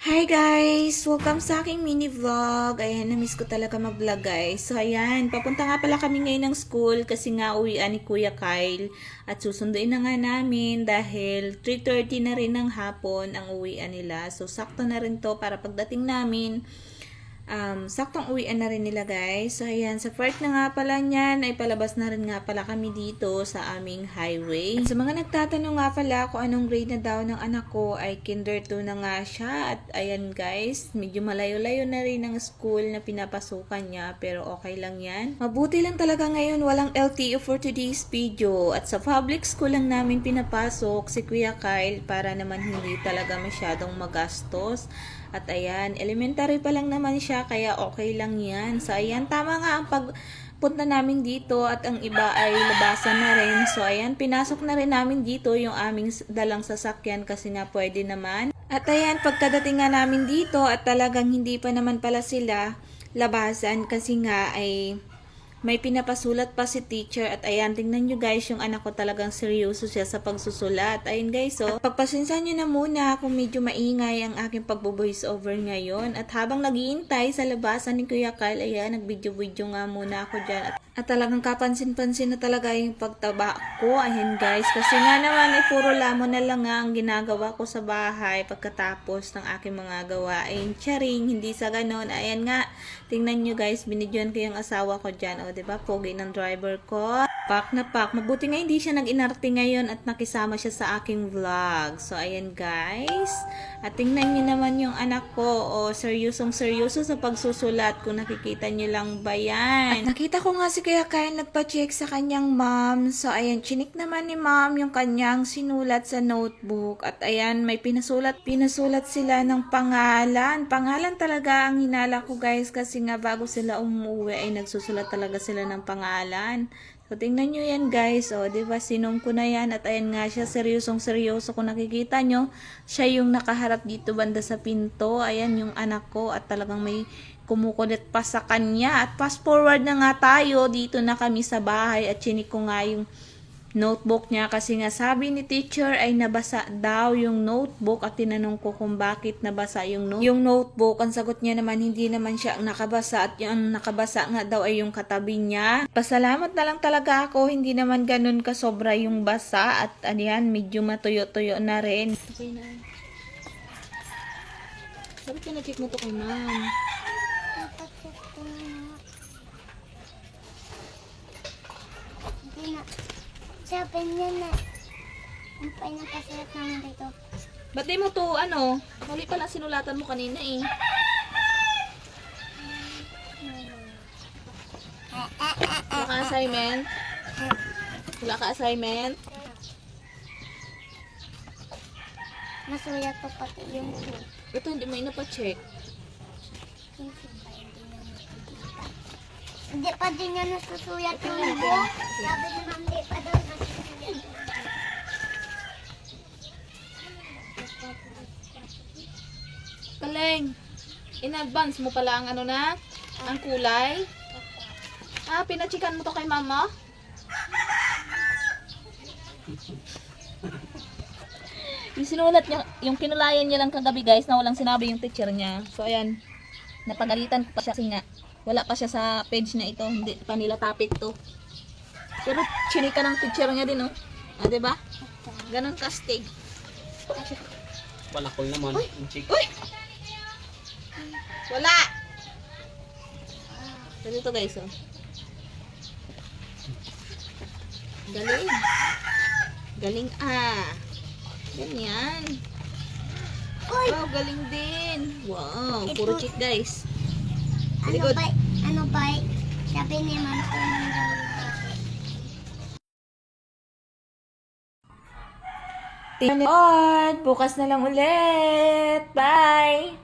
Hi guys! Welcome sa aking mini vlog. Ayan, na-miss ko talaga mag-vlog guys. So ayan, papunta nga pala kami ngayon ng school kasi nga uwian ni Kuya Kyle. At susunduin na nga namin dahil 3:30 na rin ng hapon ang uwian nila. So sakto na rin to para pagdating namin. Saktong uwian na rin nila guys. So ayan, sa part na nga pala niyan ay palabas na rin nga pala kami dito sa aming highway. At sa mga nagtatanong nga pala kung anong grade na daw ng anak ko ay kinder 2 na nga siya. At ayan guys, medyo malayo-layo na rin ang school na pinapasukan niya pero okay lang yan. Mabuti lang talaga ngayon walang LTO for today's video. At sa public school lang namin pinapasok si Kuya Kyle para naman hindi talaga masyadong magastos. At ayan, elementary pa lang naman siya, kaya okay lang yan. So ayan, tama nga ang pagpunta namin dito at ang iba ay labasan na rin. So ayan, pinasok na rin namin dito yung aming dalang sasakyan kasi nga pwede naman. At ayan, pagkadating nga namin dito at talagang hindi pa naman pala sila labasan kasi nga ay may pinapasulat pa si teacher. At ayan, tingnan nyo guys, yung anak ko talagang seryoso siya sa pagsusulat. Ayun guys, so pagpasensan nyo na muna kung medyo maingay ang aking pagbo-voice over ngayon. At habang naghihintay sa labasan ni Kuya Kyle, ayan, nag-video-video nga muna ako dyan. At talagang kapansin-pansin na talaga yung pagtaba ko. Ayan guys, kasi nga naman ay puro lamon na lang nga ang ginagawa ko sa bahay pagkatapos ng aking mga gawain. Charing, hindi sa ganon. Ayan nga, tingnan nyo guys, binidyoan ko yung asawa ko dyan. O, diba? Pogi ng driver ko. Pak na pak. Mabuti nga hindi siya nag-inarte ngayon at nakisama siya sa aking vlog. So, ayan guys. At tingnan nyo naman yung anak ko. O, seryosong-seryoso sa pagsusulat. Kung nakikita nyo lang ba yan. At nakita ko nga si Kuya Kyle nagpa-check sa kanyang mom. So, ayan. Chinik naman ni mom yung kanyang sinulat sa notebook. At ayan, may pinasulat sila ng pangalan. Pangalan talaga ang hinala ko guys. Kasi nga bago sila umuwi ay nagsusulat talaga sila ng pangalan. So, tingnan nyo yan guys. O, diba, sinom ko na yan. At ayan nga siya, seryosong-seryoso. Kung nakikita nyo, siya yung nakaharap dito banda sa pinto. Ayan yung anak ko. At talagang may kumukulit pa sa kanya. At fast forward na nga tayo. Dito na kami sa bahay. At chinik ko nga yung notebook niya kasi nga sabi ni teacher ay nabasa daw yung notebook. At tinanong ko kung bakit nabasa yung notebook. Ang sagot niya naman hindi naman siya ang nakabasa at yung nakabasa nga daw ay yung katabi niya. Pasalamat na lang talaga ako, hindi naman ganun kasobra yung basa. At ayan, medyo matuyo-tuyo na rin. Okay na. Sabi ka na-check mo to kay ma'am. Hindi na. Sabi niya na. Ang pinapasulat namin dito. Ba't di mo to, ano? Mali pala sinulatan mo kanina eh. Wala ka assignment? Wala ka assignment? Nasulat ko pati yung book. Ito hindi mo inapacheck. Hindi pa din niya nasusulat yung book. Sabi ni ma'am, di pa daw nasusulat. Kaleng, in advance mo pala ang ano na? Ang kulay? Ah, pinachikan mo to kay mama? Yung sinulat niya, yung kinulayan niya lang kagabi guys na walang sinabi yung teacher niya. So ayan, napagalitan pa siya kasi nga wala pa siya sa page na ito, hindi pa nila topic to. Pero chinika ng teacher niya din, oh. Ah, diba? Ganon kastig. Palakol naman. Uy! Uy! Wala! So, dito guys, oh. Galing. Galing, ah. Ganyan. Wow, galing din. Wow, puro cheat guys. Very good. Ano ba? Sabi ni ma'am ko nang daw. Bukas na lang ulit. Bye!